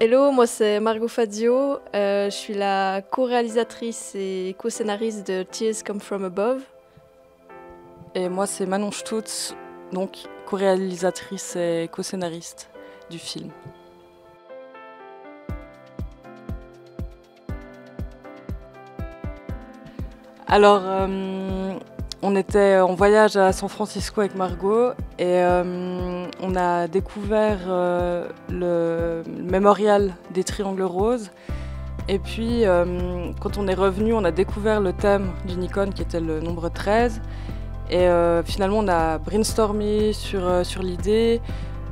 Hello, moi c'est Margot Fazio, je suis la co-réalisatrice et co-scénariste de Tears Come From Above. Et moi c'est Manon Stutz, donc co-réalisatrice et co-scénariste du film. Alors, on était en voyage à San Francisco avec Margot et on a découvert le mémorial des Triangles Roses. Et puis, quand on est revenu, on a découvert le thème du Nikon qui était le nombre 13. Et finalement, on a brainstormé sur l'idée.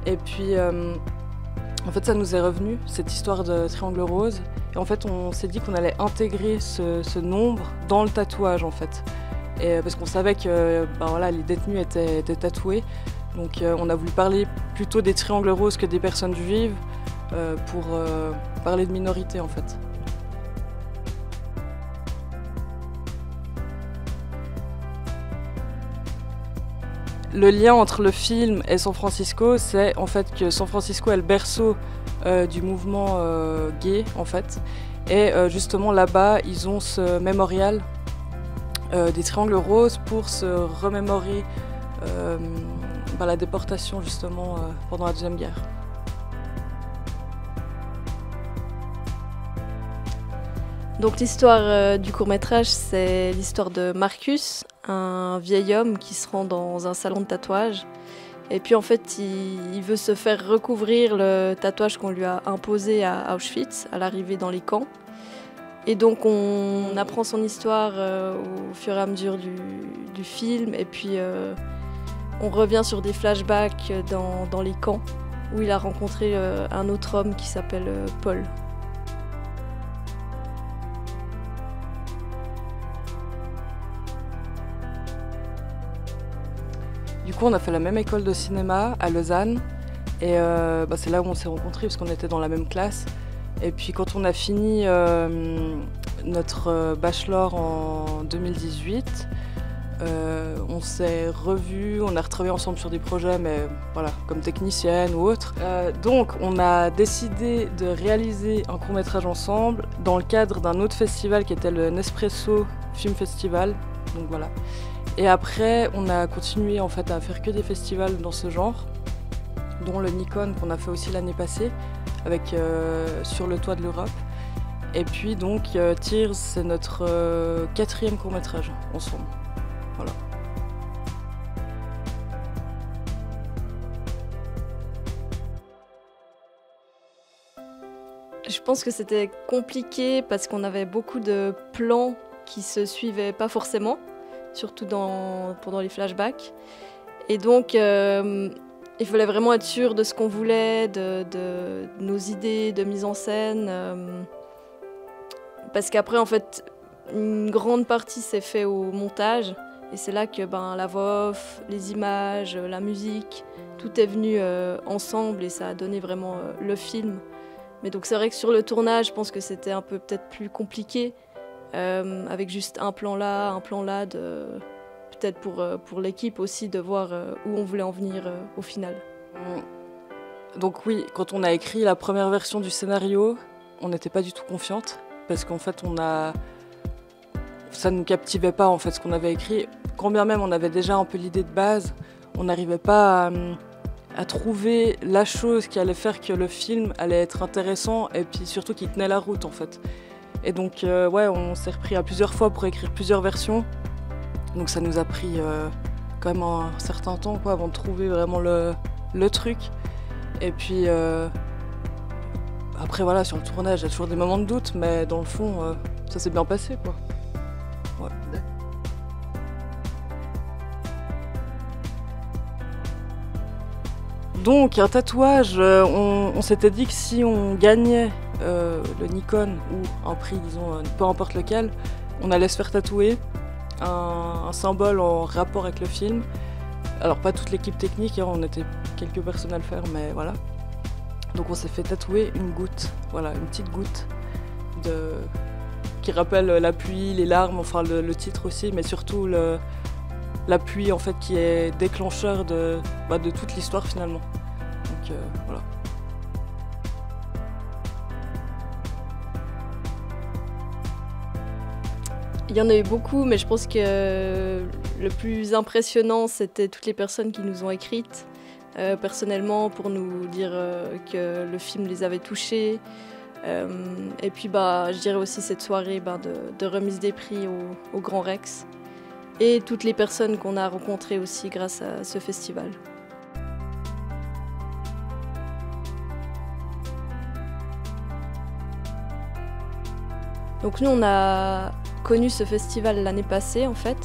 Et puis, en fait, ça nous est revenu, cette histoire de Triangle Rose. Et en fait, on s'est dit qu'on allait intégrer ce nombre dans le tatouage, en fait. Et, parce qu'on savait que les détenus étaient tatoués. Donc on a voulu parler plutôt des triangles roses que des personnes juives pour parler de minorité, en fait. Le lien entre le film et San Francisco, c'est en fait que San Francisco est le berceau du mouvement gay, en fait. Et justement là-bas, ils ont ce mémorial des triangles roses pour se remémorer la déportation justement pendant la Deuxième Guerre. Donc l'histoire du court-métrage, c'est l'histoire de Marcus, un vieil homme qui se rend dans un salon de tatouage. Et puis en fait, il veut se faire recouvrir le tatouage qu'on lui a imposé à Auschwitz, à l'arrivée dans les camps. Et donc on apprend son histoire au fur et à mesure du film. Et puis on revient sur des flashbacks dans les camps, où il a rencontré un autre homme qui s'appelle Paul. Du coup, on a fait la même école de cinéma à Lausanne. Et c'est là où on s'est rencontrés, parce qu'on était dans la même classe. Et puis quand on a fini notre bachelor en 2018, on s'est revus, on a retravaillé ensemble sur des projets, mais voilà, comme technicienne ou autre. Donc on a décidé de réaliser un court-métrage ensemble dans le cadre d'un autre festival qui était le Nespresso Film Festival. Donc voilà. Et après, on a continué en fait à faire que des festivals dans ce genre, dont le Nikon qu'on a fait aussi l'année passée, avec Sur le toit de l'Europe. Et puis donc Tears, c'est notre 4e court-métrage ensemble. Voilà. Je pense que c'était compliqué parce qu'on avait beaucoup de plans qui se suivaient pas forcément, surtout pendant les flashbacks. Et donc il fallait vraiment être sûr de ce qu'on voulait, de nos idées de mise en scène. Parce qu'après, en fait, une grande partie s'est fait au montage. Et c'est là que la voix off, les images, la musique, tout est venu ensemble et ça a donné vraiment le film. Mais donc c'est vrai que sur le tournage, je pense que c'était un peu peut-être plus compliqué, avec juste un plan là, peut-être pour l'équipe aussi de voir où on voulait en venir au final. Donc oui, quand on a écrit la première version du scénario, on n'était pas du tout confiante, parce qu'en fait ça ne nous captivait pas en fait ce qu'on avait écrit. Quand bien même on avait déjà un peu l'idée de base, on n'arrivait pas à trouver la chose qui allait faire que le film allait être intéressant et puis surtout qu'il tenait la route en fait. Et donc on s'est repris à plusieurs fois pour écrire plusieurs versions. Donc ça nous a pris quand même un certain temps avant de trouver vraiment le truc. Et puis après voilà, sur le tournage, il y a toujours des moments de doute, mais dans le fond, ça s'est bien passé quoi. Ouais. Donc un tatouage, on s'était dit que si on gagnait le Nikon ou un prix, disons, peu importe lequel, on allait se faire tatouer un symbole en rapport avec le film. Alors pas toute l'équipe technique, on était quelques personnes à le faire, mais voilà. Donc on s'est fait tatouer une goutte, voilà, une petite goutte qui rappelle la pluie, les larmes, enfin le titre aussi, mais surtout la pluie en fait qui est déclencheur de toute l'histoire finalement. Donc voilà. Il y en a eu beaucoup, mais je pense que le plus impressionnant, c'était toutes les personnes qui nous ont écrites personnellement pour nous dire que le film les avait touchés. Et puis je dirais aussi cette soirée de remise des prix au Grand Rex. Et toutes les personnes qu'on a rencontrées aussi grâce à ce festival. Donc nous, on a connu ce festival l'année passée en fait.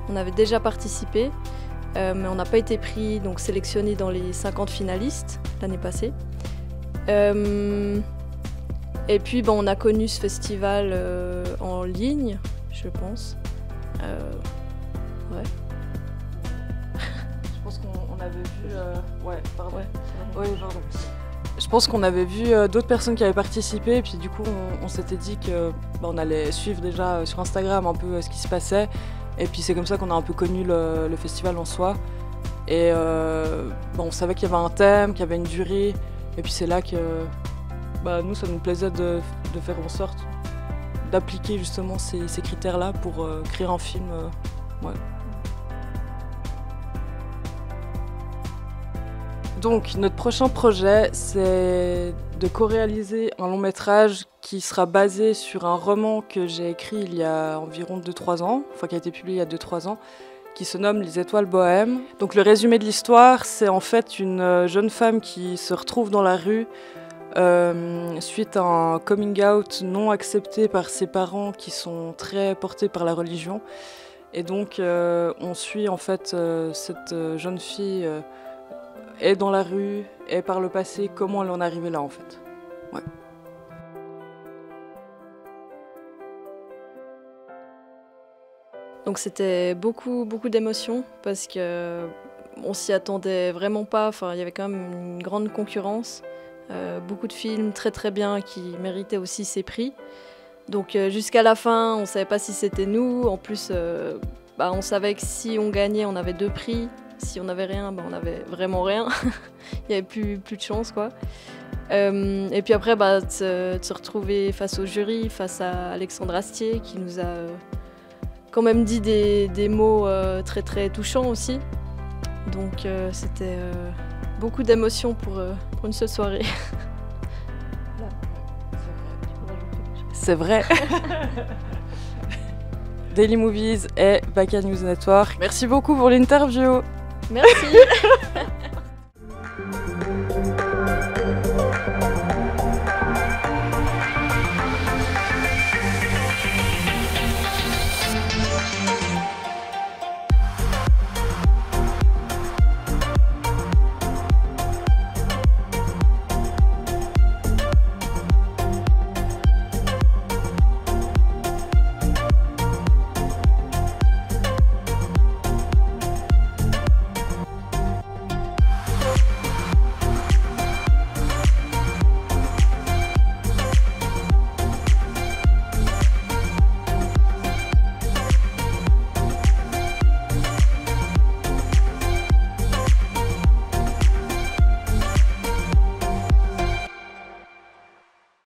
On avait déjà participé, mais on n'a pas été pris, donc sélectionné dans les 50 finalistes l'année passée. Et puis on a connu ce festival en ligne, je pense. Ouais. Je pense qu'on avait vu... Ouais, pardon. Ouais. Oui, pardon. Je pense qu'on avait vu d'autres personnes qui avaient participé, et puis du coup on s'était dit qu'on allait suivre déjà sur Instagram un peu ce qui se passait, et puis c'est comme ça qu'on a un peu connu le festival en soi. Et on savait qu'il y avait un thème, qu'il y avait une durée, et puis c'est là que nous ça nous plaisait de faire en sorte d'appliquer justement ces critères-là pour créer un film. Ouais. Donc notre prochain projet, c'est de co-réaliser un long métrage qui sera basé sur un roman que j'ai écrit il y a environ 2-3 ans, enfin qui a été publié il y a 2-3 ans, qui se nomme Les Étoiles Bohèmes. Donc le résumé de l'histoire, c'est en fait une jeune femme qui se retrouve dans la rue suite à un coming out non accepté par ses parents qui sont très portés par la religion. Et donc on suit en fait cette jeune fille est dans la rue, et par le passé, comment elle en est arrivée là en fait. Ouais. Donc c'était beaucoup d'émotions parce que on s'y attendait vraiment pas. Enfin, il y avait quand même une grande concurrence, beaucoup de films très bien qui méritaient aussi ces prix. Donc jusqu'à la fin, on savait pas si c'était nous. En plus, on savait que si on gagnait, on avait 2 prix. Si on n'avait rien, on n'avait vraiment rien. Il n'y avait plus de chance, quoi. Et puis après, de se retrouver face au jury, face à Alexandre Astier, qui nous a quand même dit des mots très touchants aussi. Donc c'était beaucoup d'émotions pour une seule soirée. C'est vrai. Daily Movies et Baka News Network. Merci beaucoup pour l'interview. Merci.